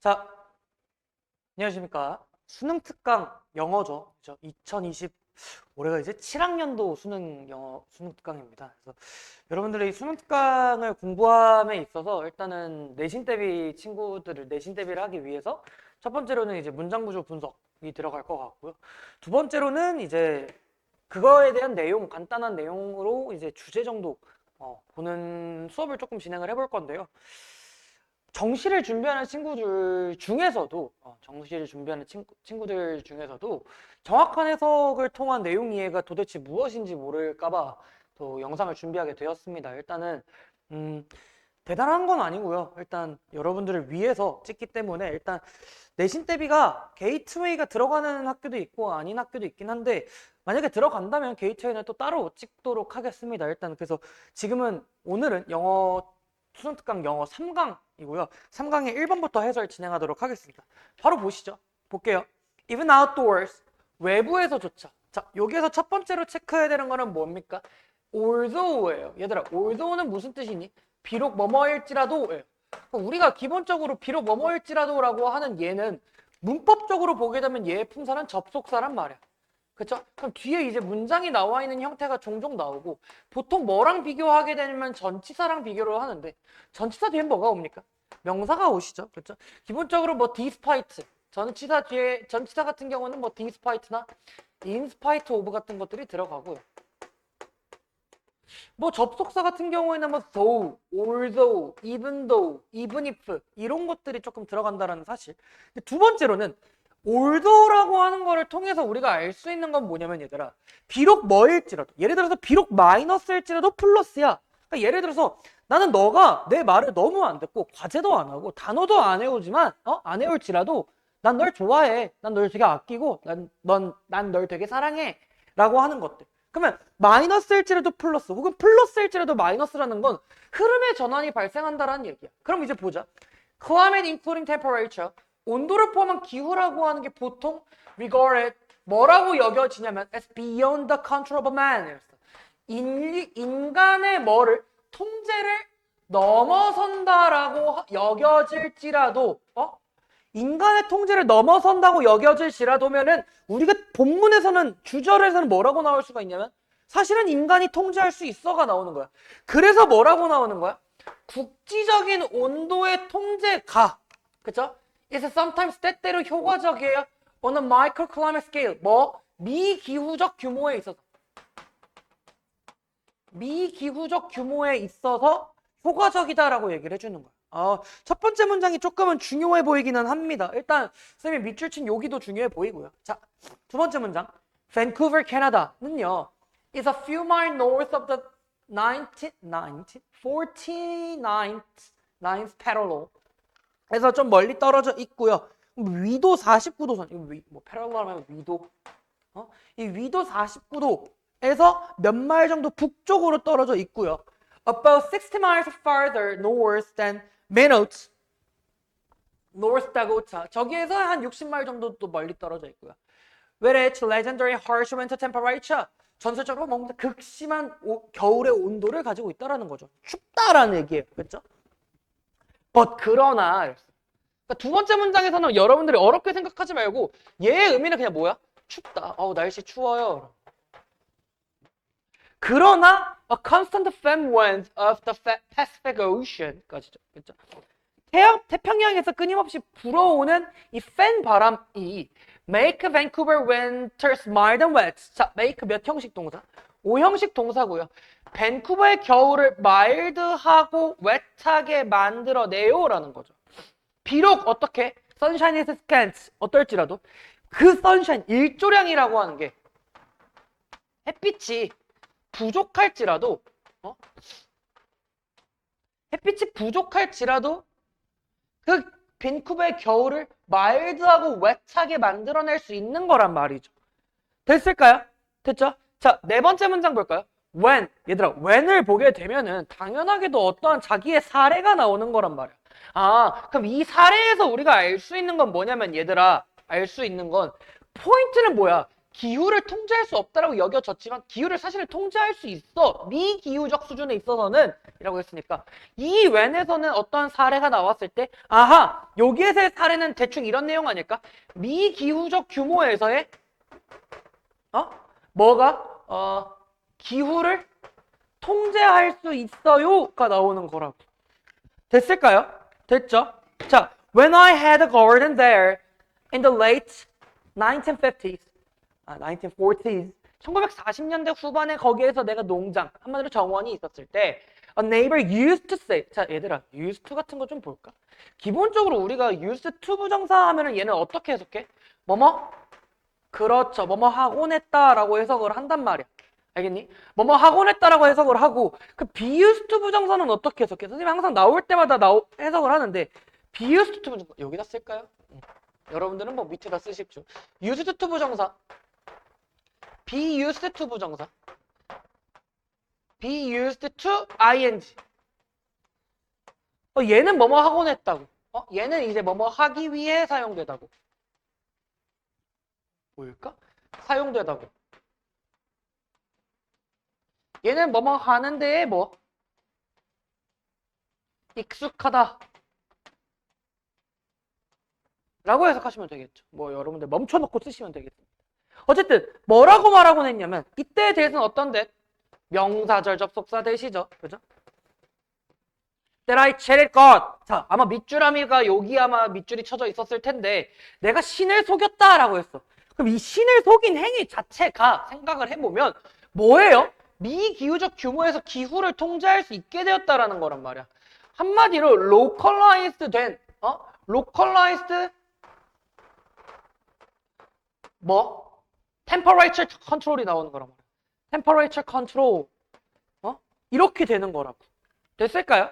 자, 안녕하십니까. 수능 특강 영어죠. 그죠? 2020 올해가 이제 7학년도 수능 영어 수능 특강입니다. 그래서 여러분들이 수능 특강을 공부함에 있어서 일단은 내신 대비 친구들을 내신 대비를 하기 위해서 첫 번째로는 이제 문장 구조 분석이 들어갈 것 같고요. 두 번째로는 이제 그거에 대한 내용, 간단한 내용으로 이제 주제 정도 보는 수업을 조금 진행을 해볼 건데요. 정시를 준비하는 친구들 중에서도 정시를 준비하는 친구들 중에서도 정확한 해석을 통한 내용 이해가 도대체 무엇인지 모를까봐 또 영상을 준비하게 되었습니다. 일단은 대단한 건 아니고요. 일단 여러분들을 위해서 찍기 때문에 일단 내신 대비가 게이트웨이가 들어가는 학교도 있고 아닌 학교도 있긴 한데 만약에 들어간다면 게이트웨이는 또 따로 찍도록 하겠습니다. 일단 그래서 지금은 오늘은 영어 수능 특강 영어 3강이고요. 3강의 1번부터 해설 진행하도록 하겠습니다. 바로 보시죠. 볼게요. Even outdoors, 외부에서조차. 자, 여기에서 첫 번째로 체크해야 되는 거는 뭡니까? although예요. 얘들아, although는 무슨 뜻이니? 비록 뭐뭐일지라도예요. 우리가 기본적으로 비록 뭐뭐일지라도라고 하는 얘는 문법적으로 보게 되면 얘의 품사는 접속사란 말이야. 그쵸? 그럼 뒤에 이제 문장이 나와 있는 형태가 종종 나오고 보통 뭐랑 비교하게 되면 전치사랑 비교를 하는데 전치사 뒤엔 뭐가 옵니까? 명사가 오시죠. 그렇죠? 기본적으로 뭐 despite 전치사 뒤에 전치사 같은 경우는 뭐 despite나 in spite of 같은 것들이 들어가고요. 뭐 접속사 같은 경우에는 뭐 though, although, even though, even if 이런 것들이 조금 들어간다는 사실. 두 번째로는 although라고 하는 거를 통해서 우리가 알 수 있는 건 뭐냐면 얘들아 비록 뭐일지라도 예를 들어서 비록 마이너스일지라도 플러스야. 그러니까 예를 들어서 나는 너가 내 말을 너무 안 듣고 과제도 안 하고 단어도 안 해오지만 안 해올지라도 난 널 좋아해. 난 널 되게 아끼고 난 널 되게 사랑해 라고 하는 것들. 그러면 마이너스일지라도 플러스 혹은 플러스일지라도 마이너스라는 건 흐름의 전환이 발생한다라는 얘기야. 그럼 이제 보자. Climate including temperature 온도를 포함한 기후라고 하는 게 보통 regarded 뭐라고 여겨지냐면 as beyond the control of man. 인간의 뭐를 통제를 넘어선다라고 여겨질지라도 인간의 통제를 넘어선다고 여겨질지라도면은 우리가 본문에서는 주절에서는 뭐라고 나올 수가 있냐면 사실은 인간이 통제할 수 있어가 나오는 거야. 그래서 뭐라고 나오는 거야? 국지적인 온도의 통제가 그쵸? is sometimes 때때로 효과적이에요. on a microclimate scale 미기후적 규모에 있어서 미기후적 규모에 있어서 효과적이다라고 얘기를 해주는 거야. 첫 번째 문장이 조금은 중요해 보이기는 합니다. 일단 선생님이 밑줄 친 여기도 중요해 보이고요. 자, 두 번째 문장. Vancouver, Canada는요 is a few miles north of the 49th parallel. 그래서 좀 멀리 떨어져 있고요. 위도 49도선. 뭐 패럴럴 하면 위도. 이 위도 49도에서 몇 마일 정도 북쪽으로 떨어져 있고요. About 60 miles farther north than Minot. North Dakota. 저기에서 한 60마일 정도 또 멀리 떨어져 있고요. With its legendary harsh winter temperature. 전설적으로 뭔가 극심한 겨울의 온도를 가지고 있다라는 거죠. 춥다라는 얘기예요. 그렇죠? 그러나 그러니까 두 번째 문장에서는 여러분들이 어렵게 생각하지 말고 얘의 의미는 그냥 뭐야? 춥다. 날씨 추워요. 그러나 a constant fan wind of the Pacific Ocean까지죠. 그렇죠? 태평양에서 끊임없이 불어오는 이 팬 바람이 make Vancouver winters mild and wet. 자, make 몇 형식 동사? 5형식 동사고요. 밴쿠버의 겨울을 마일드하고 웨트하게 만들어내요라는 거죠. 비록 어떻게 sunshine is scant 어떨지라도 그 sunshine 일조량이라고 하는 게 햇빛이 부족할지라도 햇빛이 부족할지라도 그 밴쿠버의 겨울을 마일드하고 웨트하게 만들어낼 수 있는 거란 말이죠. 됐을까요? 됐죠? 자, 네 번째 문장 볼까요? when. 얘들아, when을 보게 되면은 당연하게도 어떠한 자기의 사례가 나오는 거란 말이야. 그럼 이 사례에서 우리가 알 수 있는 건 뭐냐면 얘들아, 알 수 있는 건 포인트는 뭐야? 기후를 통제할 수 없다라고 여겨졌지만 기후를 사실 통제할 수 있어. 미기후적 수준에 있어서는 이라고 했으니까 이 웬에서는 어떤 사례가 나왔을 때 아하 여기에서의 사례는 대충 이런 내용 아닐까? 미기후적 규모에서의 뭐가 기후를 통제할 수 있어요가 나오는 거라고. 됐을까요? 됐죠? 자, when I had a garden there in the late 1950s 1940s 1940년대 후반에 거기에서 내가 농장 한마디로 정원이 있었을 때 a neighbor used to say 자 얘들아 used to 같은 거 좀 볼까? 기본적으로 우리가 used to 부정사 하면은 얘는 어떻게 해석해? 뭐뭐? 그렇죠. 뭐뭐 하곤 했다라고 해석을 한단 말이야. 알겠니? 뭐뭐 하곤 했다라고 해석을 하고 그 be used to 부정사는 어떻게 해석해? 선생님이 항상 나올 때마다 해석을 하는데 be used to 부정사 여기다 쓸까요? 여러분들은 뭐 밑에다 쓰십시오. used to 부정사 be used to 부정사 be used to ing 얘는 뭐뭐 하곤 했다고 얘는 이제 뭐뭐 하기 위해 사용되다고 뭘까? 사용되다고 얘는 뭐뭐 하는 데에 뭐 익숙하다 라고 해석하시면 되겠죠. 뭐 여러분들 멈춰놓고 쓰시면 되겠습니다. 어쨌든 뭐라고 말하곤 했냐면 이때에 대해서는 어떤데? 명사절 접속사 대시죠. 그죠? That I chatted God. 자, 아마 밑줄아미가 여기 아마 밑줄이 쳐져 있었을 텐데 내가 신을 속였다라고 했어. 그럼 이 신을 속인 행위 자체가 생각을 해보면 뭐예요? 미기후적 규모에서 기후를 통제할 수 있게 되었다라는 거란 말이야. 한마디로 localized 된 localized 뭐? temperature control이 나오는 거란 말이야. temperature control 이렇게 되는 거라고. 됐을까요?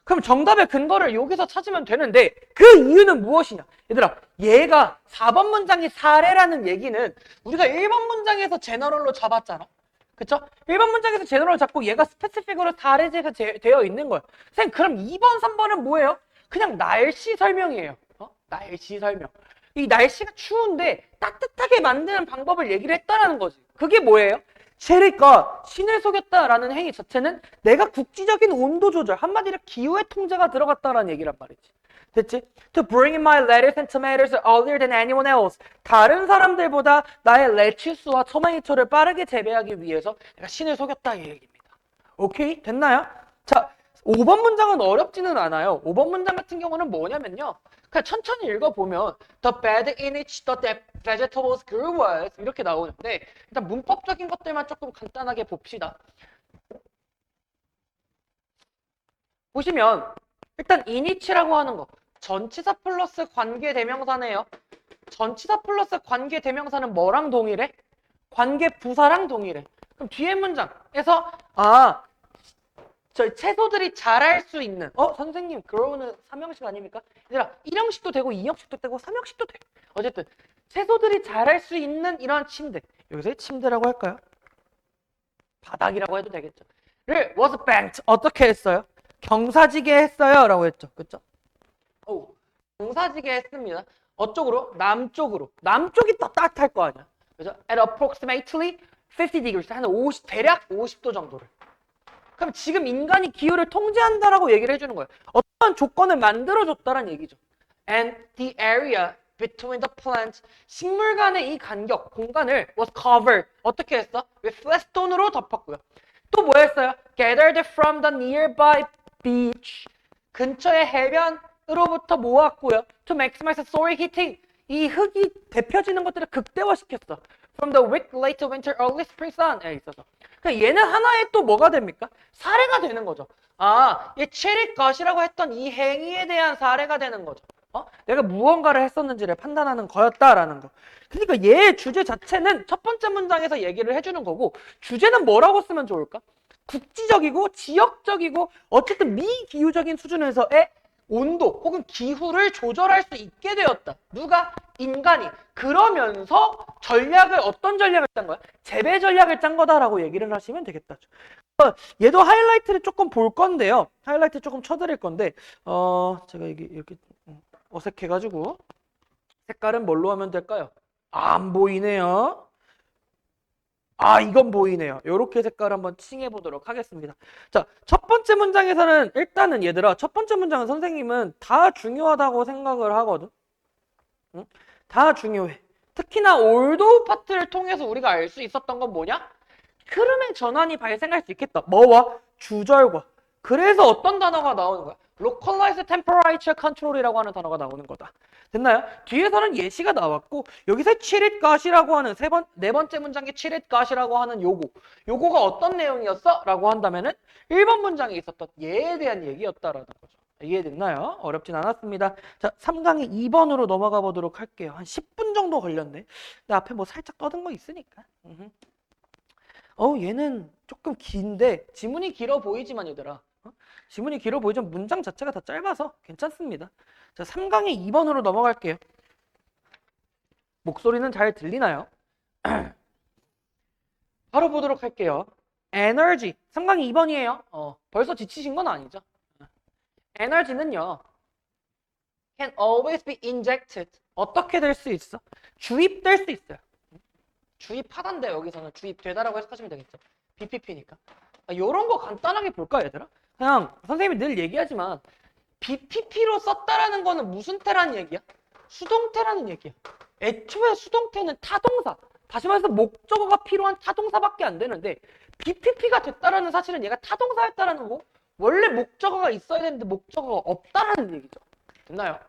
그럼 정답의 근거를 여기서 찾으면 되는데 그 이유는 무엇이냐? 얘들아 얘가 4번 문장이 사례라는 얘기는 우리가 1번 문장에서 제너럴로 잡았잖아. 그쵸? 1번 문장에서 제너럴 잡고 얘가 스페시픽으로 사례제가 되어 있는 거야. 선생님 그럼 2번, 3번은 뭐예요? 그냥 날씨 설명이에요. 날씨 설명. 이 날씨가 추운데 따뜻하게 만드는 방법을 얘기를 했다라는 거지. 그게 뭐예요? 체리가 신을 속였다라는 행위 자체는 내가 국지적인 온도 조절, 한마디로 기후의 통제가 들어갔다라는 얘기란 말이지. 됐지? To bring in my lettuce and tomatoes earlier than anyone else. 다른 사람들보다 나의 레치스와 토마토를 빠르게 재배하기 위해서 내가 신을 속였다 이 얘기입니다. 오케이? 됐나요? 자, 5번 문장은 어렵지는 않아요. 5번 문장 같은 경우는 뭐냐면요. 그냥 천천히 읽어보면 The bed in which the vegetables grew was 이렇게 나오는데 일단 문법적인 것들만 조금 간단하게 봅시다. 보시면 일단 in which라고 하는 거 전치사 플러스 관계대명사네요. 전치사 플러스 관계대명사는 뭐랑 동일해? 관계부사랑 동일해. 그럼 뒤에 문장에서 저 채소들이 자랄 수 있는 선생님 grow는 3형식 아닙니까? 얘들아 1형식도 되고 2형식도 되고 3형식도 돼. 어쨌든 채소들이 자랄 수 있는 이런 침대 여기서 침대라고 할까요? 바닥이라고 해도 되겠죠. 를 was banked 어떻게 했어요? 경사지게 했어요 라고 했죠. 그쵸? 경사지게 했습니다. 어쪽으로? 남쪽으로. 남쪽이 더 따뜻할 거 아니야. 그죠? At approximately 50 degrees 한 50, 대략 50도 정도를. 그럼 지금 인간이 기후를 통제한다라고 얘기를 해주는 거예요. 어떤 조건을 만들어줬다라는 얘기죠. And the area between the plants, 식물 간의 이 간격, 공간을 was covered. 어떻게 했어? with flat stone으로 덮었고요. 또 뭐 했어요? Gathered from the nearby beach. 근처의 해변으로부터 모았고요. To maximize the soil heating. 이 흙이 데펴지는 것들을 극대화시켰어. From the weak late winter early spring sun에 있어서. 그러니까 얘는 하나의 또 뭐가 됩니까? 사례가 되는 거죠. 얘 체리 것이라고 했던 이 행위에 대한 사례가 되는 거죠. 내가 무언가를 했었는지를 판단하는 거였다라는 거. 그러니까 얘의 주제 자체는 첫 번째 문장에서 얘기를 해주는 거고 주제는 뭐라고 쓰면 좋을까? 국지적이고 지역적이고 어쨌든 미기후적인 수준에서의 온도 혹은 기후를 조절할 수 있게 되었다. 누가? 인간이. 그러면서 어떤 전략을 짠 거야? 재배 전략을 짠 거다라고 얘기를 하시면 되겠다. 얘도 하이라이트를 조금 볼 건데요. 하이라이트 조금 쳐드릴 건데 제가 이게 이렇게 어색해가지고 색깔은 뭘로 하면 될까요? 안 보이네요. 아, 이건 보이네요. 이렇게 색깔 한번 칭해 보도록 하겠습니다. 자, 첫 번째 문장에서는 일단은 얘들아, 첫 번째 문장은 선생님은 다 중요하다고 생각을 하거든. 응? 다 중요해. 특히나 올도우 파트를 통해서 우리가 알 수 있었던 건 뭐냐? 흐름의 전환이 발생할 수 있겠다. 뭐와? 주절과. 그래서 어떤 단어가 나오는 거야? Localized Temperature Control이라고 하는 단어가 나오는 거다. 됐나요? 뒤에서는 예시가 나왔고 여기서 칠잇갓이라고 하는 네 번째 문장의 칠잇갓이라고 하는 요거가 어떤 내용이었어? 라고 한다면은 1번 문장에 있었던 얘에 대한 얘기였다라는 거죠. 이해됐나요? 어렵진 않았습니다. 자, 3강의 2번으로 넘어가 보도록 할게요. 한 10분 정도 걸렸네. 근데 앞에 뭐 살짝 떠든 거 있으니까. 얘는 조금 긴데 지문이 길어 보이지만 얘들아. 지문이 길어 보이지만 문장 자체가 다 짧아서 괜찮습니다. 자, 3강의 2번으로 넘어갈게요. 목소리는 잘 들리나요? 바로 보도록 할게요. 에너지. 3강의 2번이에요. 벌써 지치신 건 아니죠? 에너지는요. can always be injected. 어떻게 될 수 있어? 주입될 수 있어요. 주입하단데 여기서는 주입되다라고 해석하시면 되겠죠. BPP니까. 이런 거 간단하게 볼까 얘들아? 그냥 선생님이 늘 얘기하지만 BPP로 썼다라는 거는 무슨 태라는 얘기야? 수동태라는 얘기야. 애초에 수동태는 타동사. 다시 말해서 목적어가 필요한 타동사밖에 안 되는데 BPP가 됐다라는 사실은 얘가 타동사였다라는 거고 원래 목적어가 있어야 되는데 목적어가 없다라는 얘기죠. 됐나요?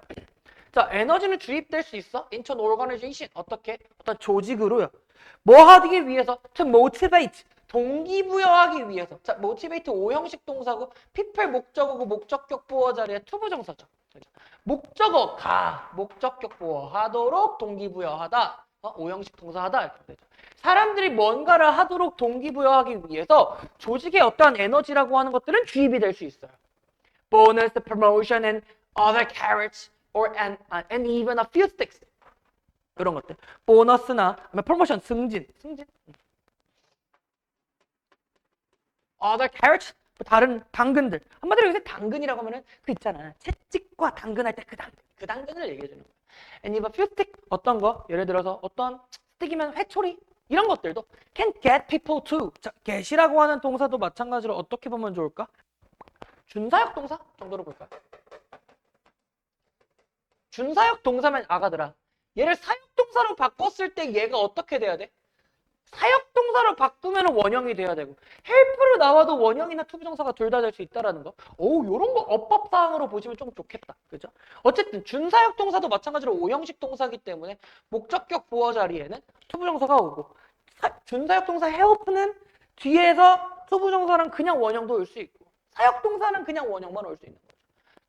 자, 에너지는 주입될 수 있어? into an organization. 어떻게? 어떤 조직으로요. 뭐 하기 위해서? to motivate. 동기부여하기 위해서. 자, motivate 5형식 동사고 people 목적어고 목적격 보어 자리에 투부정사죠. 목적어 목적격 보어 하도록 동기부여하다. 5형식 동사하다 이렇게 되죠. 사람들이 뭔가를 하도록 동기부여하기 위해서 조직의 어떠한 에너지라고 하는 것들은 주입이 될 수 있어요. bonus, promotion, and other carrots, or and even a few sticks. 이런 것들. 보너스나 프로모션, 승진. other carrots, 다른 당근들. 한마디로 요새 당근이라고 하면은 그 있잖아. 채찍과 당근할 때 그 당근을 얘기해 주는 거야. and even a few sticks. 어떤 거? 예를 들어서 어떤 스틱이면 회초리. 이런 것들도 can get people to. 자, get이라고 하는 동사도 마찬가지로 어떻게 보면 좋을까? 준사역 동사 정도로 볼까요? 준사역 동사면 아가들아. 얘를 사역동사로 바꿨을 때 얘가 어떻게 돼야 돼? 사역동사로 바꾸면 원형이 돼야 되고 헬프로 나와도 원형이나 투부정사가 둘 다 될 수 있다라는 거. 요런 거 어법사항으로 보시면 좀 좋겠다. 그죠? 어쨌든 준사역동사도 마찬가지로 5형식 동사기 때문에 목적격 보어 자리에는 투부정사가 오고 준사역동사 help는 뒤에서 투부정사랑 그냥 원형도 올 수 있고 사역동사는 그냥 원형만 올 수 있는 거죠.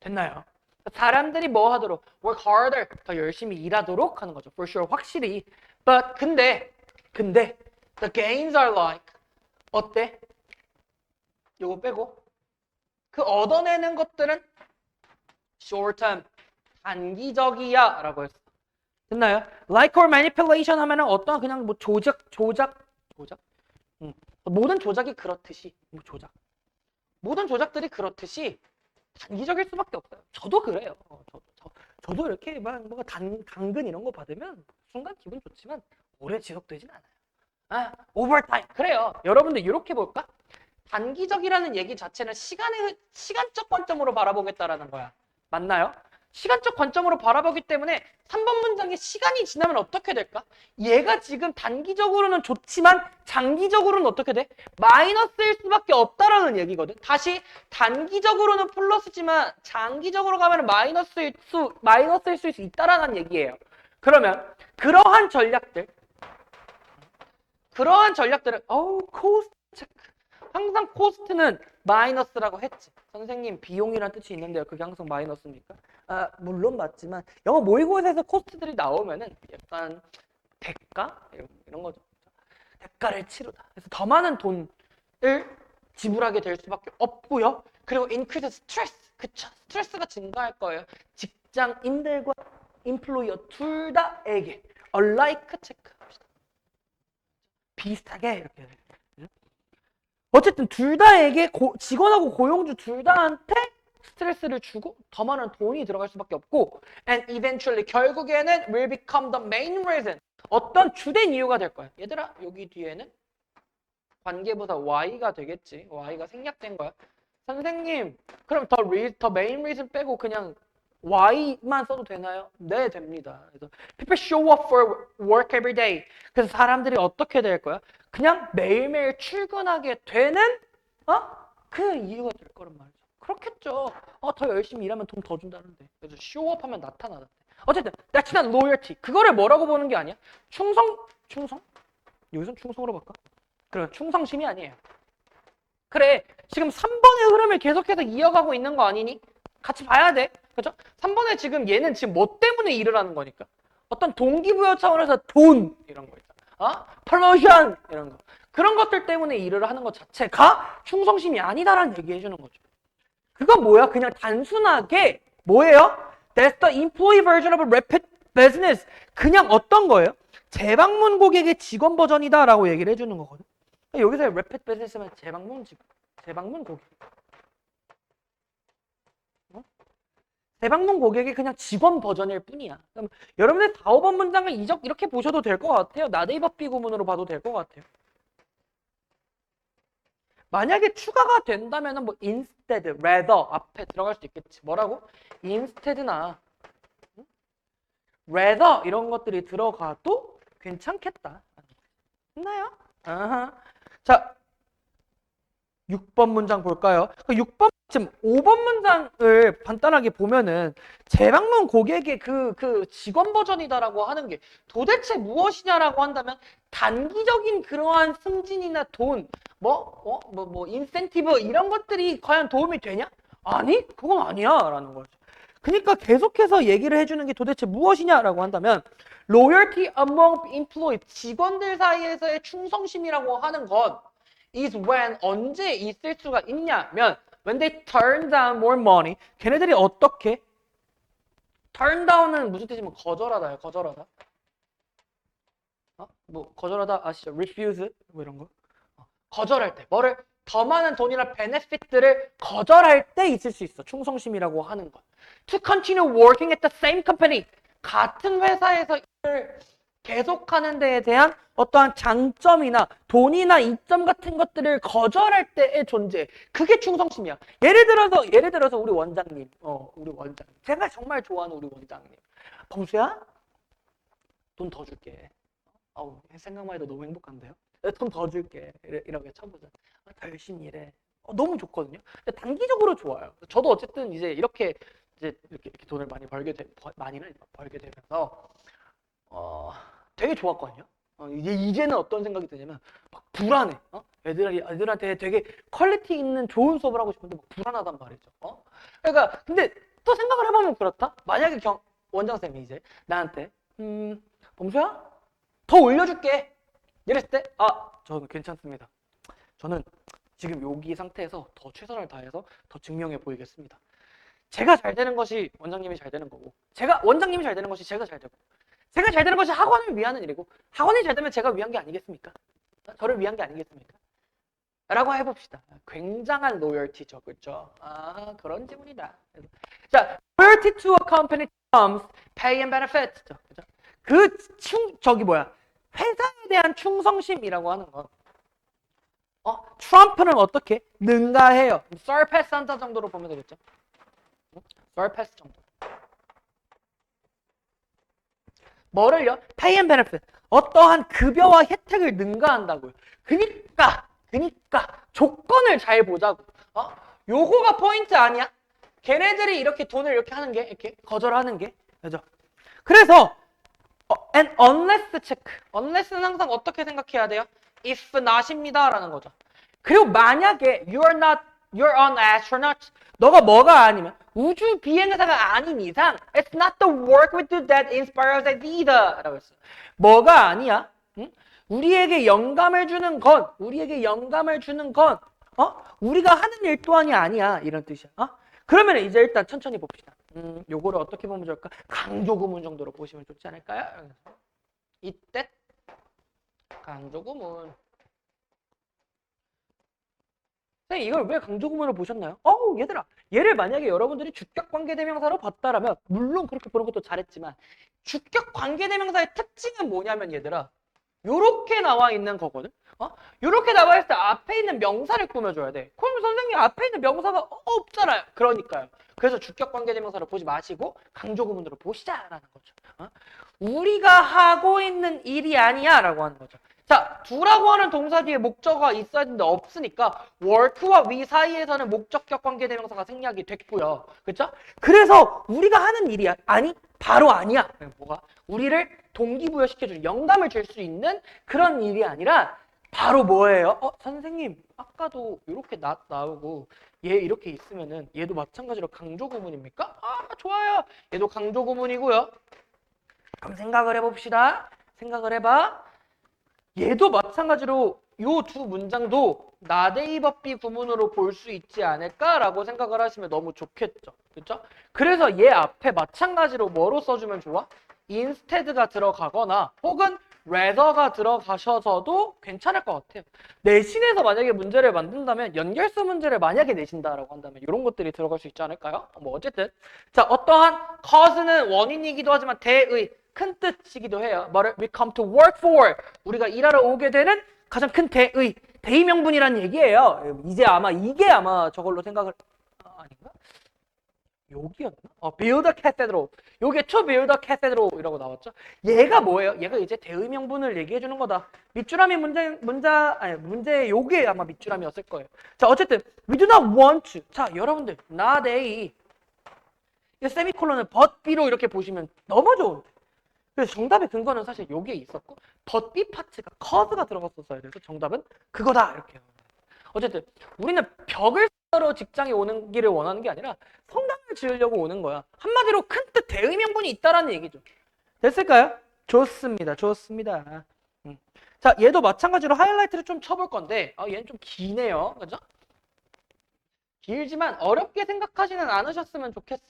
됐나요? 사람들이 뭐 하도록? work harder. 더 열심히 일하도록 하는 거죠. for sure. 확실히. but 근데 the gains are like 어때? 요거 빼고 그 얻어내는 것들은 short term. 단기적이야 라고 했어. 됐나요? like or manipulation 하면은 어떤 그냥 뭐 조작? 모든 조작이 그렇듯이 모든 조작들이 그렇듯이 단기적일 수밖에 없어요. 저도 그래요. 저도 이렇게 막 뭐가 당근 이런 거 받으면 순간 기분 좋지만 오래 지속되진 않아요. 오버타임. 그래요. 여러분들 이렇게 볼까? 단기적이라는 얘기 자체는 시간적 관점으로 바라보겠다라는 거야. 맞나요? 시간적 관점으로 바라보기 때문에 3번 문장에 시간이 지나면 어떻게 될까? 얘가 지금 단기적으로는 좋지만 장기적으로는 어떻게 돼? 마이너스일 수밖에 없다라는 얘기거든. 다시 단기적으로는 플러스지만 장기적으로 가면 마이너스일 수 있다라는 얘기예요. 그러면 그러한 전략들은 코스트 체크. 항상 코스트는 마이너스라고 했지. 선생님 비용이란 뜻이 있는데요. 그게 항상 마이너스입니까? 물론 맞지만 영어 모의고사에서 코스트들이 나오면은 약간 대가? 이런 거죠. 대가를 치르다. 그래서 더 많은 돈을 지불하게 될 수밖에 없고요. 그리고 increase stress. 그쵸? 스트레스가 증가할 거예요. 직장인들과 인플로이어 둘 다에게 alike 체크합시다. 비슷하게 이렇게. 어쨌든 둘 다에게 직원하고 고용주 둘 다한테 스트레스를 주고 더 많은 돈이 들어갈 수밖에 없고 and eventually 결국에는 will become the main reason 어떤 주된 이유가 될 거야. 얘들아 여기 뒤에는 관계부사 Y가 되겠지. Y가 생략된 거야. 선생님, 그럼 더 메인 reason 빼고 그냥 Y만 써도 되나요? 네, 됩니다. 그래서 people show up for work every day. 그래서 사람들이 어떻게 될 거야? 그냥 매일매일 출근하게 되는 그 이유가 될 거란 말이죠. 그렇겠죠. 더 열심히 일하면 돈 더 준다는데. 그래서 show up 하면 나타나는데. 어쨌든 that's not loyalty. 그거를 뭐라고 보는 게 아니야? 충성? 여기선 충성으로 바꿔? 그래, 충성심이 아니에요. 그래, 지금 3번의 흐름을 계속해서 이어가고 있는 거 아니니? 같이 봐야 돼. 그죠? 3번에 지금 얘는 지금 뭐 때문에 일을 하는 거니까? 어떤 동기부여 차원에서 돈 이런 거 있잖아. 프로모션 이런 거. 그런 것들 때문에 일을 하는 것 자체가 충성심이 아니다라는 얘기 해주는 거죠. 그건 뭐야? 그냥 단순하게 뭐예요? That's the employee version of a repeat business. 그냥 어떤 거예요? 재방문 고객의 직원 버전이다라고 얘기를 해주는 거거든. 여기서 repeat business면 재방문 고객. 재방문 고객이 그냥 직원 버전일 뿐이야. 그럼 여러분들 4, 5번 문장을 이렇게 보셔도 될 것 같아요. 나데이버 비구문으로 봐도 될 것 같아요. 만약에 추가가 된다면 뭐 instead, rather 앞에 들어갈 수도 있겠지. 뭐라고? instead나 rather 이런 것들이 들어가도 괜찮겠다. 됐나요? 아하. 자, 6번 문장 볼까요? 6번 지금 5번 문장을 간단하게 보면은 재방문 고객의 그 직원 버전이다라고 하는 게 도대체 무엇이냐라고 한다면 단기적인 그러한 승진이나 돈, 인센티브 이런 것들이 과연 도움이 되냐? 아니, 그건 아니야라는 거죠. 그러니까 계속해서 얘기를 해주는 게 도대체 무엇이냐라고 한다면 loyalty among employees, 직원들 사이에서의 충성심이라고 하는 건 is when 언제 있을 수가 있냐면 when they turn down more money. 걔네들이 어떻게? turn down은 무슨 뜻이면 거절하다요. 거절하다. 거절하다 아시죠? refuse 뭐 이런 거. 거절할 때 뭐를 더 많은 돈이나 베네핏들을 거절할 때 있을 수 있어. 충성심이라고 하는 것. To continue working at the same company. 같은 회사에서 일을 계속하는 데에 대한 어떠한 장점이나 돈이나 이점 같은 것들을 거절할 때의 존재. 그게 충성심이야. 예를 들어서 우리 원장님. 제가 정말 좋아하는 우리 원장님. 범수야? 돈 더 줄게. 생각만 해도 너무 행복한데요? 돈 더 줄게. 이렇게 쳐보자. 더 열심히 일해. 너무 좋거든요. 근데 단기적으로 좋아요. 저도 어쨌든 이제 이렇게 돈을 많이는 벌게 되면서 되게 좋았거든요. 이제는 어떤 생각이 드냐면 막 불안해. 애들한테 되게 퀄리티 있는 좋은 수업을 하고 싶은데 막 불안하단 말이죠. 그러니까 근데 또 생각을 해보면 그렇다. 만약에 원장쌤이 이제 나한테 범수야 더 올려줄게 이랬을 때 저는 괜찮습니다. 저는 지금 여기 상태에서 더 최선을 다해서 더 증명해 보이겠습니다. 제가 잘 되는 것이 원장님이 잘 되는 거고 원장님이 잘 되는 것이 제가 잘 되고 제가 잘 되는 것이 학원을 위하는 일이고 학원이 잘 되면 제가 위한 게 아니겠습니까? 저를 위한 게 아니겠습니까? 라고 해봅시다. 굉장한 로열티죠. 그렇죠? 그런 지문이다. 자, loyalty to a company terms, pay and benefits. 그죠? 회사에 대한 충성심이라고 하는 건 트럼프는 어떻게? 능가해요. surpass 한다 정도로 보면 되겠죠? surpass 정도. 뭐를요? pay and benefit. 어떠한 급여와 혜택을 능가한다고요. 그니까 조건을 잘 보자고. 요거가 포인트 아니야? 걔네들이 이렇게 돈을 이렇게 하는 게 이렇게 거절하는 게 그죠? 그래서 and unless check. unless는 항상 어떻게 생각해야 돼요? if not입니다라는 거죠. 그리고 만약에 you're an astronaut. 너가 뭐가 아니면 우주 비행사가 아닌 이상 it's not the work we do that inspires us either 라고 했어요. 뭐가 아니야? 응? 우리에게 영감을 주는 건 우리가 하는 일 또한이 아니야 이런 뜻이야. 그러면 이제 일단 천천히 봅시다. 요거를 어떻게 보면 좋을까? 강조구문 정도로 보시면 좋지 않을까요? 이때 강조구문. 선생님 이걸 왜 강조구문으로 보셨나요? 얘들아 얘를 만약에 여러분들이 주격관계대명사로 봤다라면 물론 그렇게 보는 것도 잘했지만 주격관계대명사의 특징은 뭐냐면 얘들아 요렇게 나와 있는 거거든. 요렇게 나와 있을 때 앞에 있는 명사를 꾸며줘야 돼. 그럼 선생님 앞에 있는 명사가 없잖아요. 그러니까요. 그래서 주격관계대명사를 보지 마시고 강조구문으로 보시자라는 거죠. 우리가 하고 있는 일이 아니야 라고 하는 거죠. 자, 두라고 하는 동사 뒤에 목적어가 있어야 되는데 없으니까 work와 we 사이에서는 목적격 관계대명사가 생략이 됐고요. 그렇죠? 그래서 우리가 하는 일이야. 아니, 바로 아니야. 뭐가? 우리를 동기부여시켜줄, 영감을 줄 수 있는 그런 일이 아니라 바로 뭐예요? 선생님, 아까도 이렇게 나오고 얘 이렇게 있으면은 얘도 마찬가지로 강조구문입니까? 좋아요. 얘도 강조구문이고요. 그럼 생각을 해봅시다. 생각을 해봐. 얘도 마찬가지로 요 두 문장도 나데이 법비 구문으로 볼 수 있지 않을까라고 생각을 하시면 너무 좋겠죠. 그렇죠? 그래서 얘 앞에 마찬가지로 뭐로 써주면 좋아? instead가 들어가거나 혹은 rather가 들어가셔서도 괜찮을 것 같아요. 내신에서 만약에 문제를 만든다면 연결수 문제를 만약에 내신다라고 한다면 이런 것들이 들어갈 수 있지 않을까요? 뭐 어쨌든 자 어떠한 cause는 원인이기도 하지만 대의 큰 뜻이기도 해요. 뭐를 we come to work for 우리가 일하러 오게 되는 가장 큰 대의 대의명분이라는 얘기예요. 이제 아마 이게 아마 저걸로 생각을 아닌가? 여기였나? build a cathedral. 요게 to build a cathedral이라고 나왔죠. 얘가 뭐예요? 얘가 이제 대의명분을 얘기해 주는 거다. 밑줄함이 문제 요게 아마 밑줄함이었을 거예요. 자, 어쨌든 we do not want to. 자, 여러분들 not a 이 세미콜론을 but b로 이렇게 보시면 너무 좋은데. 그래서 정답의 근거는 사실 여기에 있었고 but b 파트가 cause가 들어갔었어야 돼서 정답은 그거다 이렇게. 어쨌든 우리는 벽을 쓰러 직장에 오는 길을 원하는 게 아니라 성당을 지으려고 오는 거야. 한마디로 큰 뜻 대의명분이 있다라는 얘기죠. 됐을까요? 좋습니다. 좋습니다. 자, 얘도 마찬가지로 하이라이트를 좀 쳐볼 건데 얘는 좀 기네요. 그죠? 길지만 어렵게 생각하지는 않으셨으면 좋겠어.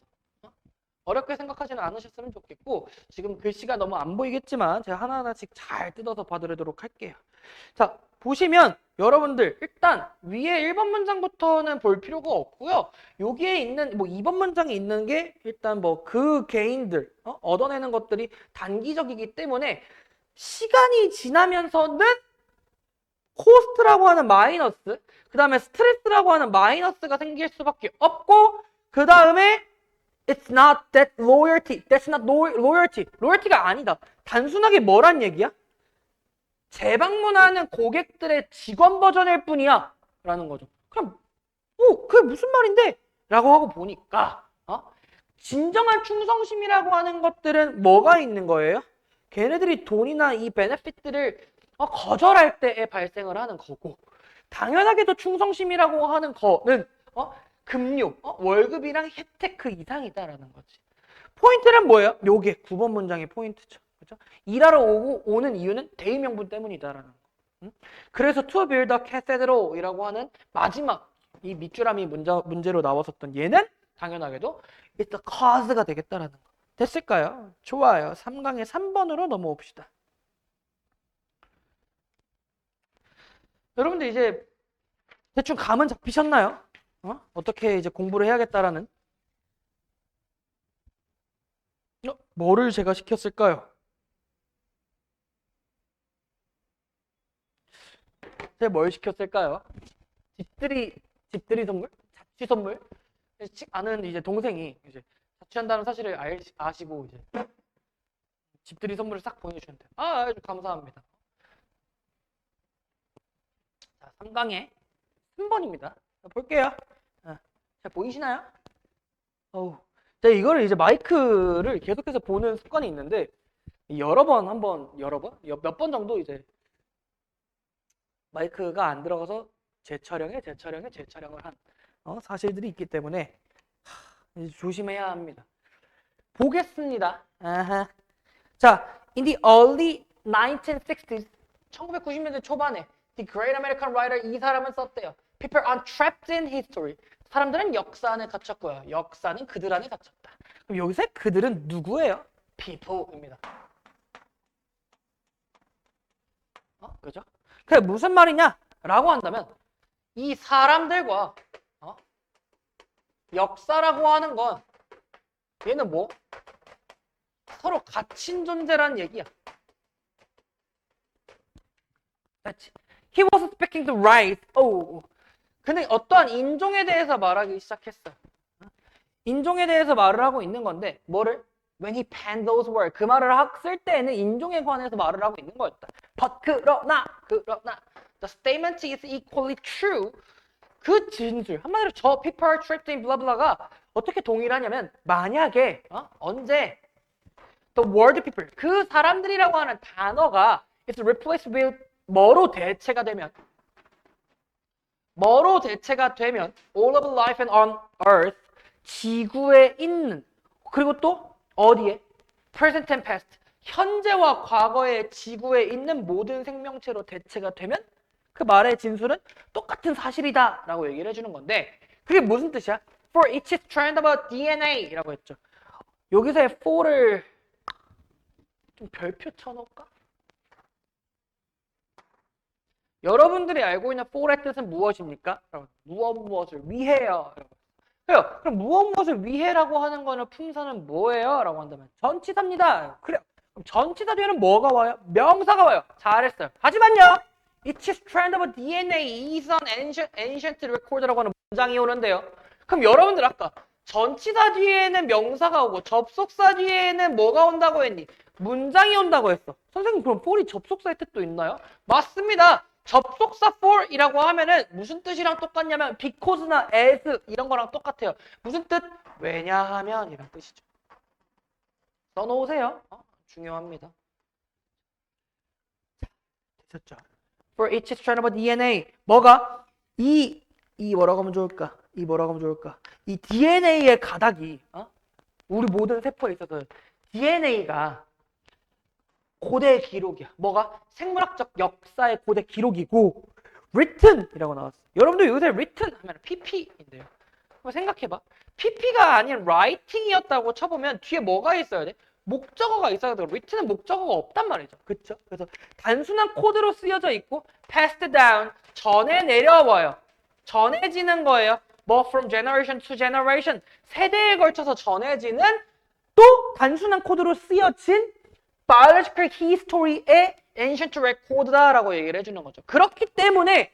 어렵게 생각하지는 않으셨으면 좋겠고 지금 글씨가 너무 안 보이겠지만 제가 하나하나씩 잘 뜯어서 봐드리도록 할게요. 자, 보시면 여러분들 일단 위에 1번 문장부터는 볼 필요가 없고요. 여기에 있는 뭐 2번 문장에 있는 게 일단 뭐 그 개인들 얻어내는 것들이 단기적이기 때문에 시간이 지나면서는 코스트라고 하는 마이너스, 그 다음에 스트레스라고 하는 마이너스가 생길 수밖에 없고 그 다음에 It's not that loyalty. That's not loyalty. loyalty가 아니다. 단순하게 뭐란 얘기야? 재방문하는 고객들의 직원 버전일 뿐이야. 라는 거죠. 그럼 그게 무슨 말인데? 라고 하고 보니까 진정한 충성심이라고 하는 것들은 뭐가 있는 거예요? 걔네들이 돈이나 이 베네핏들을 거절할 때에 발생을 하는 거고 당연하게도 충성심이라고 하는 거는 금융, 월급이랑 혜택 그 이상이다라는 거지. 포인트는 뭐예요? 요게 9번 문장의 포인트죠. 그렇죠? 일하러 오는 이유는 대의명분 때문이다라는 거. 그래서 to build a cathedral이라고 하는 마지막 이 밑줄함이 문제로 나왔었던 얘는 당연하게도 it's a cause가 되겠다라는 거. 됐을까요? 좋아요. 3강의 3번으로 넘어옵시다. 여러분들 이제 대충 감은 잡히셨나요? 어떻게 이제 공부를 해야겠다라는 뭐를 제가 시켰을까요? 제가 뭘 시켰을까요? 집들이 선물? 자취 선물? 아는 이제 동생이 이제 자취한다는 사실을 아시고 이제 집들이 선물을 싹 보내주셨는데 아주 감사합니다. 자, 3강의 3번입니다. 볼게요. 자, 보이시나요? 자, 이거를 이제 마이크를 계속해서 보는 습관이 있는데 몇 번 정도 이제 마이크가 안 들어가서 재촬영을 한 사실들이 있기 때문에 이제 조심해야 합니다. 보겠습니다. 자, in the early 1960s, 1990년대 초반에 The Great American Writer 이 사람은 썼대요. People are trapped in history. 사람들은 역사 안에 갇혔고요. 역사는 그들 안에 갇혔다. 그럼 여기서 그들은 누구예요? People입니다. 그죠? 그게 무슨 말이냐? 라고 한다면 이 사람들과 역사라고 하는 건 얘는 뭐? 서로 갇힌 존재란 얘기야. 그렇지. He was expecting to write. 오. 근데 어떠한 인종에 대해서 말하기 시작했어요. 인종에 대해서 말을 하고 있는 건데 뭐를? When he penned those words. 그 말을 쓸 때에는 인종에 관해서 말을 하고 있는 거였다. But 그러나 the statement is equally true. 그 진술 한마디로 저 people trapped in blah blah가 어떻게 동일하냐면 만약에 언제 the word people 그 사람들이라고 하는 단어가 is replaced with 뭐로 대체가 되면 all of life and on earth 지구에 있는 그리고 또 어디에 present and past 현재와 과거의 지구에 있는 모든 생명체로 대체가 되면 그 말의 진술은 똑같은 사실이다 라고 얘기를 해주는 건데 그게 무슨 뜻이야? For each strand of a DNA 라고 했죠. 여기서의 for를 좀 별표 쳐놓을까? 여러분들이 알고 있는 for의 뜻은 무엇입니까? 무엇을 위해요. 그래요. 그럼 무엇을 위해라고 하는 거는 품사는 뭐예요? 라고 한다면 전치사입니다. 그래요. 그럼 전치사 뒤에는 뭐가 와요? 명사가 와요. 잘했어요. 하지만요. Each strand of DNA is an ancient record라고 하는 문장이 오는데요. 그럼 여러분들 아까 전치사 뒤에는 명사가 오고 접속사 뒤에는 뭐가 온다고 했니? 문장이 온다고 했어. 선생님 그럼 for이 접속사의 뜻도 있나요? 맞습니다. 접속사 for이라고 하면은 무슨 뜻이랑 똑같냐면 because나 as 이런 거랑 똑같아요. 무슨 뜻? 왜냐하면 이런 뜻이죠. 써놓으세요. 중요합니다. 됐었죠? For each strand of DNA 뭐가? 이 뭐라고 하면 좋을까? 이 DNA의 가닥이 우리 모든 세포에 있어서 DNA가 고대 기록이야. 뭐가? 생물학적 역사의 고대 기록이고 written이라고 나왔어. 여러분들 요새 written 하면 PP인데요. 한번 생각해봐. PP가 아닌 writing이었다고 쳐보면 뒤에 뭐가 있어야 돼? 목적어가 있어야 돼. written은 목적어가 없단 말이죠. 그렇죠? 그래서 단순한 코드로 쓰여져 있고 passed down, 전해 내려와요. 전해지는 거예요. 뭐 from generation to generation, 세대에 걸쳐서 전해지는 또 단순한 코드로 쓰여진 biological history의 ancient record다라고 얘기를 해주는 거죠. 그렇기 때문에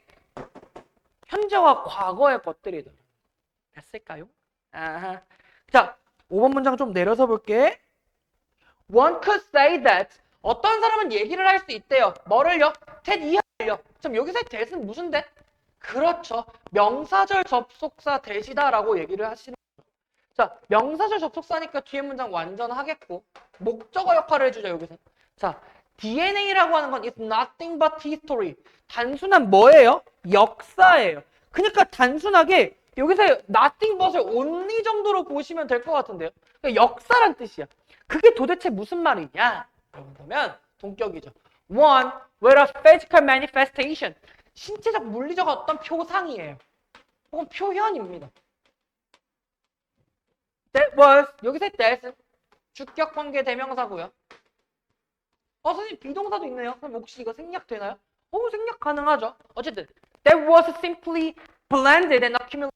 현재와 과거의 것들이다. 됐을까요? 아하. 자, 5번 문장 좀 내려서 볼게. One could say that 어떤 사람은 얘기를 할 수 있대요. 뭐를요? that 이하를요. 그럼 여기서의 that은 무슨 that? 그렇죠. 명사절 접속사 that이다라고 얘기를 하시는 거죠. 자, 명사절 접속사니까 뒤에 문장 완전 하겠고 목적어 역할을 해주죠. 여기서. 자, DNA라고 하는 건 is nothing but history. 단순한 뭐예요? 역사예요. 그러니까 단순하게 여기서 nothing but을 only 정도로 보시면 될 것 같은데요. 그러니까 역사란 뜻이야. 그게 도대체 무슨 말이냐? 여러분 보면 동격이죠. One, where a physical manifestation. 신체적, 물리적 어떤 표상이에요. 혹은 표현입니다. That was, 여기서 that은 주격 관계 대명사고요. 선생님 비동사도 있네요. 그럼 혹시 이거 생략 되나요? 생략 가능하죠. 어쨌든 that was simply blended and accumulated.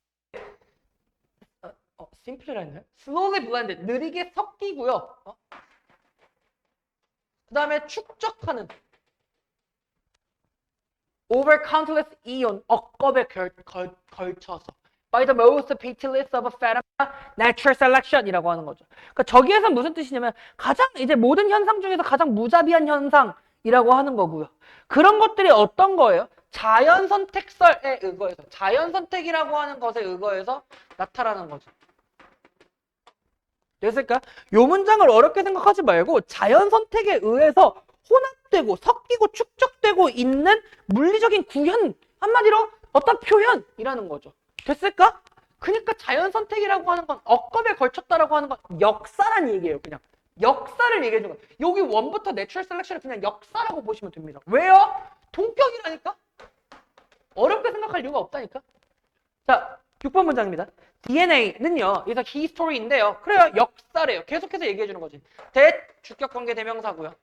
simply라 했나요? slowly blended, 느리게 섞이고요. 그 다음에 축적하는 over countless eon, 억겁에 걸쳐서 by the most pitiless of phenomena, natural selection이라고 하는 거죠. 그러니까 저기에서 무슨 뜻이냐면 가장 이제 모든 현상 중에서 가장 무자비한 현상이라고 하는 거고요. 그런 것들이 어떤 거예요? 자연 선택설에 의거해서, 자연 선택이라고 하는 것에 의거해서 나타나는 거죠. 됐을까? 요 문장을 어렵게 생각하지 말고 자연 선택에 의해서 혼합되고 섞이고 축적되고 있는 물리적인 구현, 한마디로 어떤 표현이라는 거죠. 됐을까? 그러니까 자연 선택이라고 하는 건 억겁에 걸쳤다라고 하는 건 역사란 얘기예요. 그냥 역사를 얘기해 준 거예요. 여기 원부터 내추럴 셀렉션을 그냥 역사라고 보시면 됩니다. 왜요? 동격이라니까? 어렵게 생각할 이유가 없다니까? 자, 6번 문장입니다. DNA는요, 여기서 history인데요. 그래요, 역사래요. 계속해서 얘기해 주는 거지. 주격 관계 대명사고요.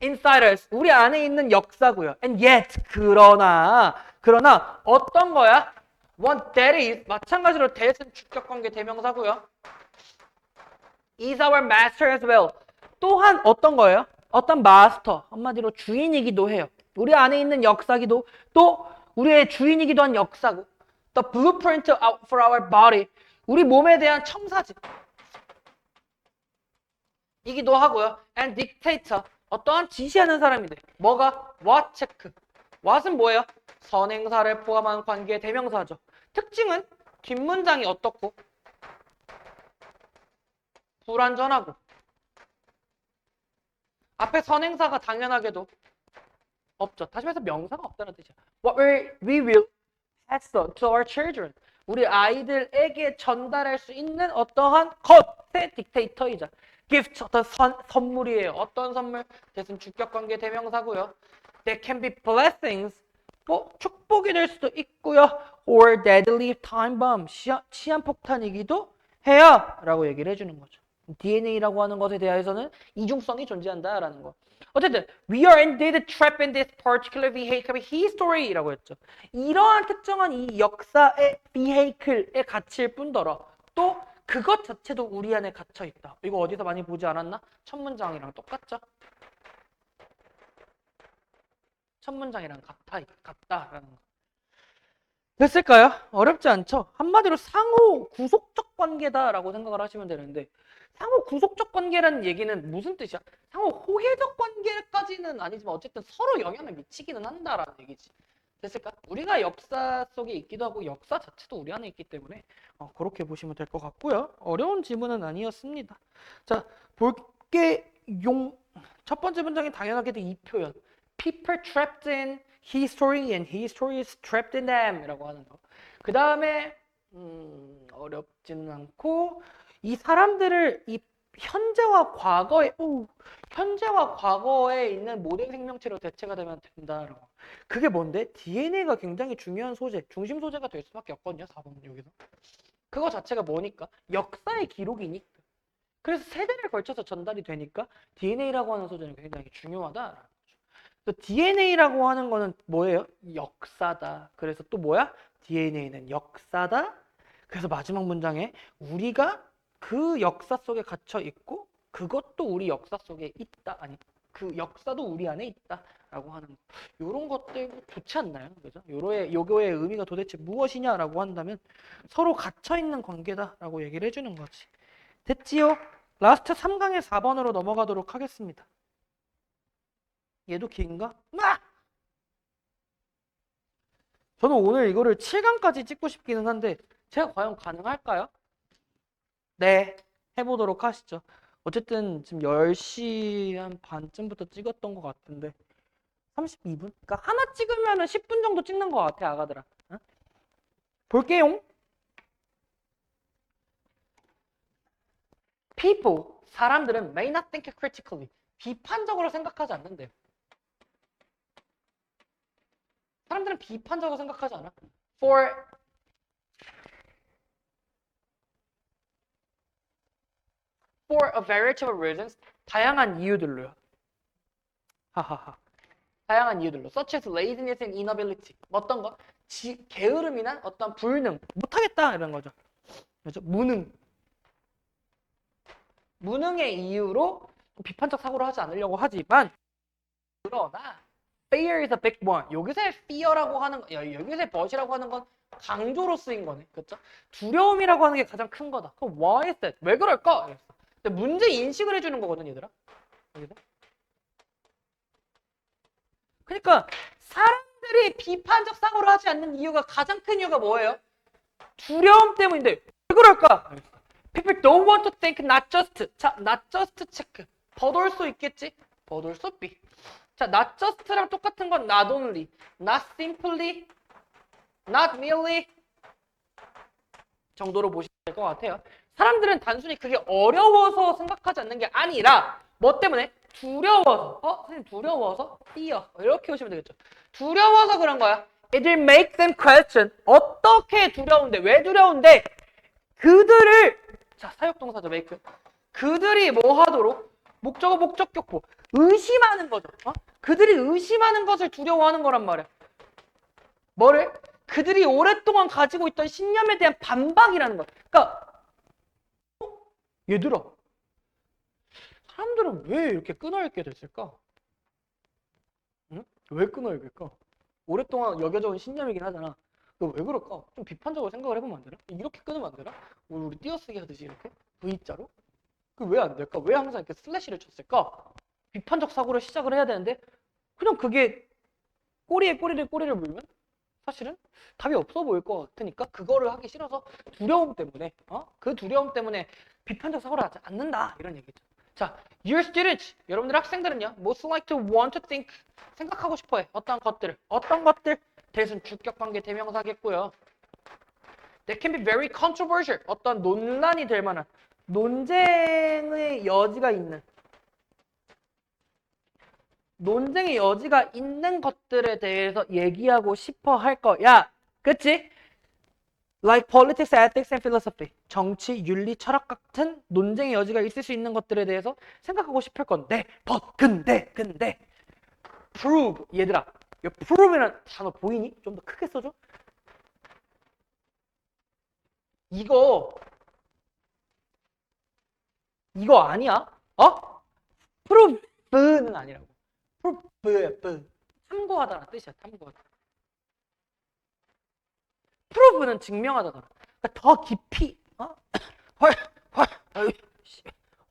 Inside us, 우리 안에 있는 역사고요. And yet, 그러나 어떤 거야? One that is, 마찬가지로 that은 주격 관계 대명사고요. Is our master as well. 또한 어떤 거예요? 어떤 마스터, 한마디로 주인이기도 해요. 우리 안에 있는 역사기도 또 우리의 주인이기도 한 역사고 The blueprint for our body 우리 몸에 대한 첨사지 이기도 하고요. And dictator 어떠한 지시하는 사람이 돼. 뭐가? what 체크. what은 뭐예요? 선행사를 포함한 관계 대명사죠. 특징은 뒷문장이 어떻고 불완전하고 앞에 선행사가 당연하게도 없죠. 다시 말해서 명사가 없다는 뜻이야. What we will pass to our children. 우리 아이들에게 전달할 수 있는 어떠한 것의 딕테이터이자 gift, 어떤 선물이에요. 어떤 선물? 대신 주격관계 대명사고요. They can be blessings. 뭐 축복이 될 수도 있고요. Or deadly time bomb. 시한폭탄이기도 해요. 라고 얘기를 해주는 거죠. DNA라고 하는 것에 대해서는 이중성이 존재한다라는 거. 어쨌든 we are indeed trapped in this particular vehicle history라고 했죠. 이러한 특정한 이 역사의 vehicle에 갇힐 뿐더러 또 그것 자체도 우리 안에 갇혀 있다. 이거 어디서 많이 보지 않았나? 첫 문장이랑 똑같죠? 첫 문장이랑 같다라는 거. 됐을까요? 어렵지 않죠? 한마디로 상호 구속적 관계다라고 생각을 하시면 되는데 상호 구속적 관계라는 얘기는 무슨 뜻이야? 상호 호혜적 관계까지는 아니지만 어쨌든 서로 영향을 미치기는 한다라는 얘기지. 됐을까? 우리가 역사 속에 있기도 하고 역사 자체도 우리 안에 있기 때문에 그렇게 보시면 될 것 같고요. 어려운 지문은 아니었습니다. 자, 볼게용. 첫 번째 문장이 당연하게도 이 표현. People trapped in history and history is trapped in them 이라고 하는 거. 그 다음에 어렵지는 않고 이 사람들을 이 현재와 과거에 있는 모든 생명체로 대체가 되면 된다라고. 그게 뭔데? DNA가 굉장히 중요한 소재, 중심 소재가 될 수밖에 없거든요. 4번 여기서. 그거 자체가 뭐니까? 역사의 기록이니까. 그래서 세대를 걸쳐서 전달이 되니까 DNA라고 하는 소재는 굉장히 중요하다라는 거죠. DNA라고 하는 거는 뭐예요? 역사다. 그래서 또 뭐야? DNA는 역사다. 그래서 마지막 문장에 우리가 그 역사 속에 갇혀 있고 그것도 우리 역사 속에 있다. 아니 그 역사도 우리 안에 있다라고 하는 거. 이런 것들 좋지 않나요? 그죠? 요거의 의미가 도대체 무엇이냐라고 한다면 서로 갇혀 있는 관계다라고 얘기를 해주는 거지. 됐지요? 라스트 3강의 4번으로 넘어가도록 하겠습니다. 얘도 긴가? 저는 오늘 이거를 7강까지 찍고 싶기는 한데 제가 과연 가능할까요? 네, 해보도록 하시죠. 어쨌든 지금 10시 한 반쯤부터 찍었던 것 같은데 32분? 그러니까 하나 찍으면 10분 정도 찍는 것 같아, 아가들아. 응? 볼게요. People, 사람들은 may not think critically. 비판적으로 생각하지 않는데요. 사람들은 비판적으로 생각하지 않아. For a variety of reasons, 다양한 이유들로요. 하하하. 다양한 이유들로. Such as laziness and inability. 어떤 거? 게으름이나 어떤 불능. 못하겠다 이런 거죠. 그렇죠? 무능의 이유로 비판적 사고를 하지 않으려고 하지만 그러나 fear is a big one. 여기서의 fear라고 하는 거, 여기서의 but이라고 하는 건 강조로 쓰인 거네. 그렇죠? 두려움이라고 하는 게 가장 큰 거다. 그럼 why is that? 왜 그럴까? 이랬어. 근데 문제 인식을 해주는 거거든, 얘들아. 여기서. 그러니까 사람들이 비판적 사고를 하지 않는 이유가 가장 큰 이유가 뭐예요? 두려움 때문인데 왜 그럴까? People don't want to think not just. 자, not just 체크. but also 있겠지? but also be. 자, not just랑 똑같은 건 not only, not simply, not merely 정도로 보시면 될 것 같아요. 사람들은 단순히 그게 어려워서 생각하지 않는 게 아니라 뭐 때문에? 두려워서. 선생님 두려워서? fear. 이렇게 보시면 되겠죠. 두려워서 그런 거야. It will make them question. 어떻게 두려운데? 왜 두려운데? 그들을 자, 사역동사죠, make. 그들이 뭐 하도록? 목적어, 목적격보. 의심하는 거죠. 그들이 의심하는 것을 두려워하는 거란 말이야. 뭐를? 그들이 오랫동안 가지고 있던 신념에 대한 반박이라는 거. 그러니까 얘들아, 사람들은 왜 이렇게 끊어있게 됐을까? 응? 왜 끊어 이럴까? 오랫동안 여겨져 온 신념이긴 하잖아. 너 왜 그럴까? 좀 비판적으로 생각을 해보면 안 되나? 이렇게 끊으면 안 되나? 우리 띄어쓰기 하듯이 이렇게 V자로? 그 왜 안 될까? 왜 항상 이렇게 슬래시를 쳤을까? 비판적 사고를 시작을 해야 되는데 그냥 그게 꼬리에 꼬리를 물면 사실은 답이 없어 보일 것 같으니까 그거를 하기 싫어서 두려움 때문에 그 두려움 때문에 비판적 사고를 하지 않는다 이런 얘기죠. 자, your students 여러분들 학생들은요 most like to want to think 생각하고 싶어해 어떤 것들 대순 주격 관계 대명사겠고요. That can be very controversial 어떤 논란이 될 만한 논쟁의 여지가 있는 것들에 대해서 얘기하고 싶어 할 거야. 그치? Like politics, ethics, and philosophy. 정치, 윤리, 철학 같은 논쟁의 여지가 있을 수 있는 것들에 대해서 생각하고 싶을 건데, 근데, prove. 얘들아, 이 prove이라는 단어 보이니? 좀 더 크게 써줘. 이거 아니야? prove는 아니라고. prove. 참고하다라는 뜻이야, 참고하다. prove는 증명하다잖아. 그러니까 더 깊이,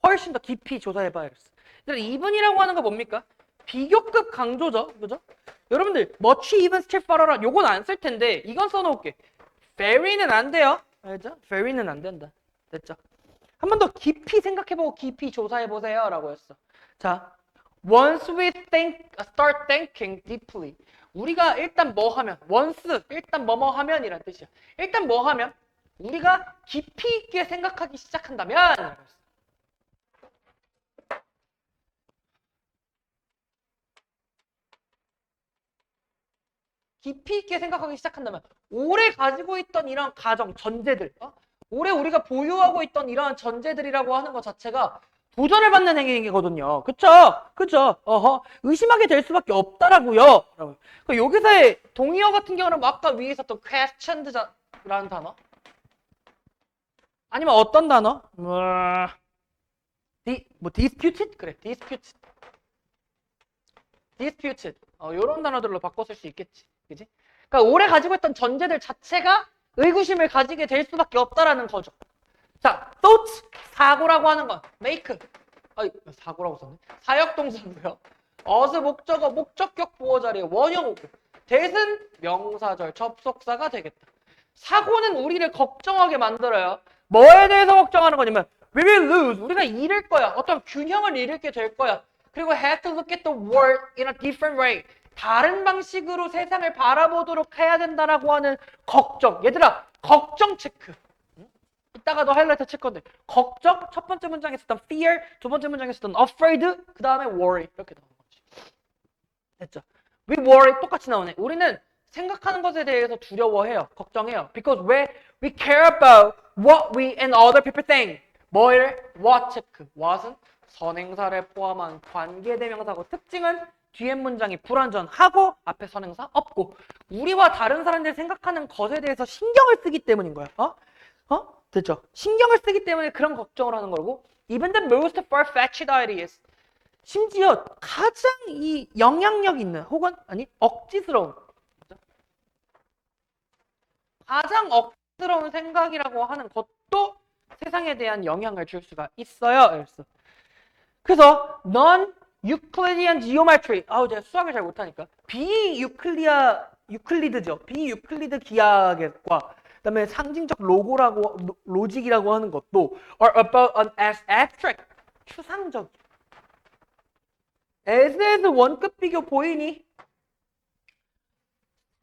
훨씬 더 깊이 조사해봐야 겠어. 2분이라고 하는 거 뭡니까? 비교급 강조죠, 그죠? 여러분들 much, even, still, far라 요건 안 쓸 텐데 이건 써놓을게. very는 안 돼요, 알죠? very는 안 된다. 됐죠? 한 번 더 깊이 생각해보고 깊이 조사해보세요라고 했어. 자, once we start thinking deeply. 우리가 일단 뭐 하면, once, 일단 뭐뭐 하면이란 뜻이야. 일단 뭐 하면, 우리가 깊이 있게 생각하기 시작한다면, 깊이 있게 생각하기 시작한다면, 오래 가지고 있던 이런 가정, 전제들, 오래 우리가 보유하고 있던 이러한 전제들이라고 하는 것 자체가 도전을 받는 행위거든요. 그쵸? 의심하게 될 수밖에 없다라고요. 그러니까 여기서의 동의어 같은 경우는 뭐 아까 위에 있었던 questioned라는 단어? 아니면 어떤 단어? disputed? 그래, disputed. 이런 단어들로 바꿔 쓸 수 있겠지. 그지? 그러니까 오래 가지고 있던 전제들 자체가 의구심을 가지게 될 수밖에 없다라는 거죠. 자, thought, 사고라고 하는 건 make. 사고라고 썼네. 사역동사고요. 어스 목적어, 목적격 보어 자리에 원형 대신 명사절 접속사가 되겠다. 사고는 우리를 걱정하게 만들어요. 뭐에 대해서 걱정하는 거냐면 we will lose. 우리가 잃을 거야. 어떤 균형을 잃게 될 거야. 그리고 have to look at the world in a different way. 다른 방식으로 세상을 바라보도록 해야 된다라고 하는 걱정. 얘들아, 걱정 체크. 이따가도 하이라이트 칠 건데 걱정, 첫 번째 문장에 썼던 fear, 두 번째 문장에 썼던 afraid, 그 다음에 worry 이렇게 나오는 거지. 됐죠? We worry 똑같이 나오네. 우리는 생각하는 것에 대해서 두려워해요. 걱정해요. Because we care about what we and other people think. 뭐를? what 체크. what은 선행사를 포함한 관계대명사고 특징은 뒤에 문장이 불완전하고 앞에 선행사 없고 우리와 다른 사람들이 생각하는 것에 대해서 신경을 쓰기 때문인 거야. 됐죠? 신경을 쓰기 때문에 그런 걱정을 하는 거고 even the most far-fetched ideas 심지어 가장 이 영향력 있는 혹은 아니 억지스러운 가장 억지스러운 생각이라고 하는 것도 세상에 대한 영향을 줄 수가 있어요. 그래서 non-Euclidean geometry 제가 수학을 잘 못하니까 비유클리드죠. 비유클리드 기하학과 그다음에 상징적 로직이라고 하는 것도 are about an abstract 추상적. as 원급 비교 보이니?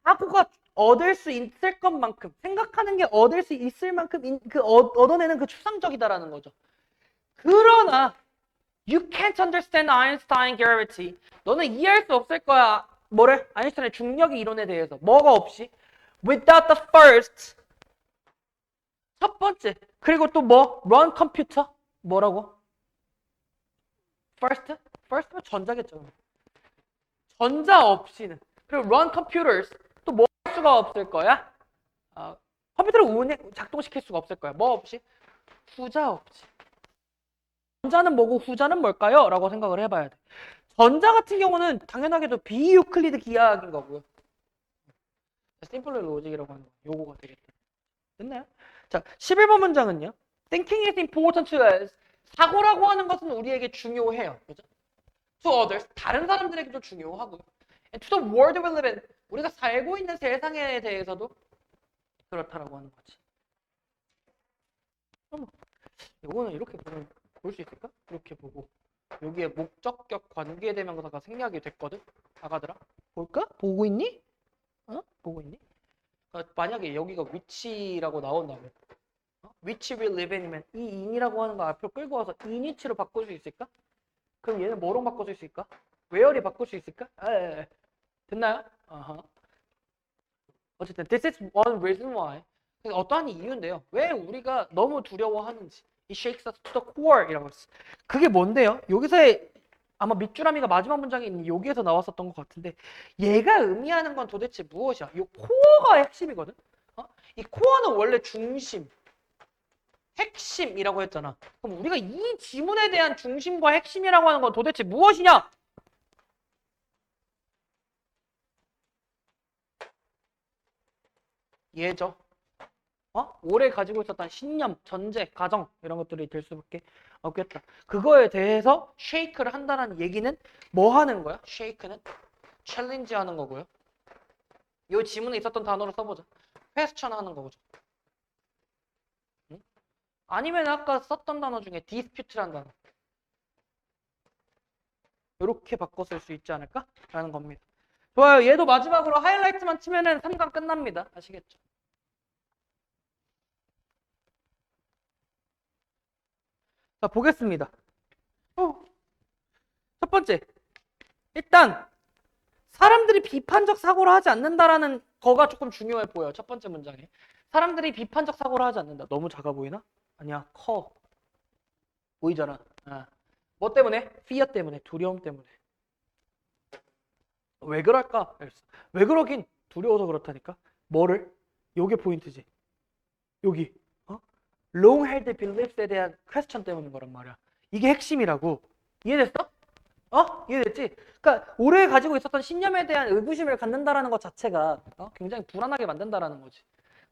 사고가 얻을 수 있을 것만큼 생각하는 게 얻을 수 있을 만큼 얻어내는 그 추상적이다라는 거죠. 그러나 you can't understand Einstein gravity. 너는 이해할 수 없을 거야. 뭐래? 아인슈타인의 중력의 이론에 대해서. 뭐가 없이? Without the first. 첫 번째. 그리고 또 뭐? Run computer. 뭐라고? First? First는 전자겠죠. 전자 없이는. 그리고 run computers. 또 뭐 할 수가 없을 거야? 컴퓨터를 작동시킬 수가 없을 거야. 뭐 없이? 후자 없이. 전자는 뭐고 후자는 뭘까요? 라고 생각을 해봐야 돼. 전자 같은 경우는 당연하게도 비유클리드 기하학인 거고요. 심플 로직이라고 하는 거 요거가 되겠다. 됐나요? 자, 11번 문장은요. Thinking is important to us. 사고라고 하는 것은 우리에게 중요해요. 그죠? To others, 다른 사람들에게도 중요하고요. And to the world we live in, 우리가 살고 있는 세상에 대해서도 그렇다라고 하는 거지. 그럼 요거는 이렇게 보면 볼 수 있을까? 이렇게 보고 여기에 목적격 관계대명사가 생략이 됐거든. 아가들아 볼까? 보고 있니? 어? 보고 있니? 만약에 여기가 which라고 나온다면 which we live in이면 이 in이라고 하는 거 앞으로 끌고 와서 in which로 바꿀 수 있을까? 그럼 얘는 뭐로 바꿀 수 있을까? where이 바꿀 수 있을까? 됐나요? 어쨌든 this is one reason why. 어떠한 이유인데요. 왜 우리가 너무 두려워하는지. It shakes us to the core 이라고 했어. 그게 뭔데요? 여기서의 아마 밑줄아미가 마지막 문장에 있는 여기에서 나왔었던 것 같은데 얘가 의미하는 건 도대체 무엇이야? 이 코어가 핵심이거든. 이 코어는 원래 중심, 핵심이라고 했잖아. 그럼 우리가 이 지문에 대한 중심과 핵심이라고 하는 건 도대체 무엇이냐? 얘죠. 오래 가지고 있었던 신념, 전제, 가정 이런 것들이 될 수밖에 없겠다. 그거에 대해서 쉐이크를 한다는 얘기는 뭐 하는 거야? 쉐이크는 챌린지 하는 거고요. 이 지문에 있었던 단어로 써보자. 퀘스천 하는 거죠. 응? 아니면 아까 썼던 단어 중에 디스퓨트라는 단어. 이렇게 바꿔 쓸 수 있지 않을까? 라는 겁니다. 좋아요. 얘도 마지막으로 하이라이트만 치면은 3강 끝납니다. 아시겠죠? 자, 보겠습니다. 첫 번째. 일단 사람들이 비판적 사고를 하지 않는다라는 거가 조금 중요해 보여요. 첫 번째 문장에. 사람들이 비판적 사고를 하지 않는다. 너무 작아 보이나? 아니야. 커. 보이잖아. 뭐 때문에? fear 때문에. 두려움 때문에. 왜 그럴까? 왜 그러긴? 두려워서 그렇다니까. 뭐를? 요게 포인트지. 여기. long held beliefs에 대한 퀘스천 때문인 거란 말이야. 이게 핵심이라고. 이해됐어? 이해됐지? 그러니까 오래 가지고 있었던 신념에 대한 의구심을 갖는다라는 것 자체가 굉장히 불안하게 만든다라는 거지.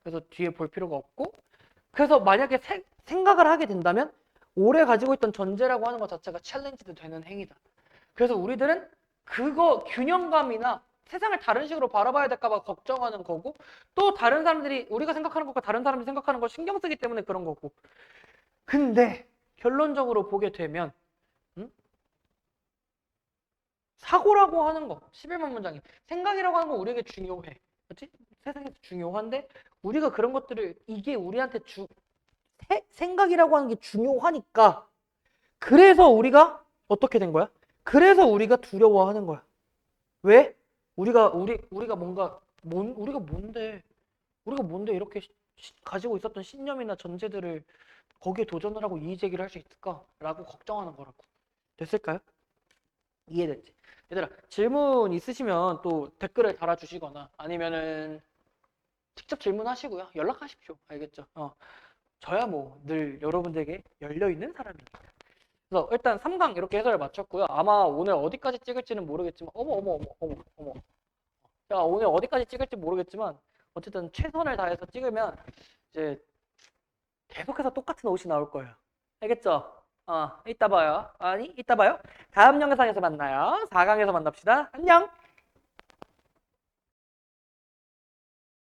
그래서 뒤에 볼 필요가 없고, 그래서 만약에 생각을 하게 된다면 오래 가지고 있던 전제라고 하는 것 자체가 챌린지도 되는 행위다. 그래서 우리들은 그거 균형감이나 세상을 다른 식으로 바라봐야 될까 봐 걱정하는 거고, 또 다른 사람들이 우리가 생각하는 것과 다른 사람들이 생각하는 걸 신경 쓰기 때문에 그런 거고. 근데 결론적으로 보게 되면 사고라고 하는 거 11번 문장이 생각이라고 하는 거 우리에게 중요해. 그렇지? 세상에서 중요한데 우리가 그런 것들을 이게 우리한테 생각이라고 하는 게 중요하니까 그래서 우리가 어떻게 된 거야? 그래서 우리가 두려워하는 거야. 왜? 우리가 뭔가 우리가 뭔데 이렇게 가지고 있었던 신념이나 전제들을 거기에 도전을 하고 이의 제기를 할 수 있을까라고 걱정하는 거라고. 됐을까요? 이해됐지? 얘들아, 질문 있으시면 또 댓글을 달아주시거나 아니면은 직접 질문하시고요. 연락하십시오. 알겠죠? 저야 뭐 늘 여러분들에게 열려있는 사람입니다. 그래서 일단 3강 이렇게 해설을 마쳤고요. 아마 오늘 어디까지 찍을지는 모르겠지만 어머. 자, 오늘 어디까지 찍을지 모르겠지만 어쨌든 최선을 다해서 찍으면 이제 계속해서 똑같은 옷이 나올 거예요. 알겠죠? 이따 봐요. 이따 봐요. 다음 영상에서 만나요. 4강에서 만납시다. 안녕!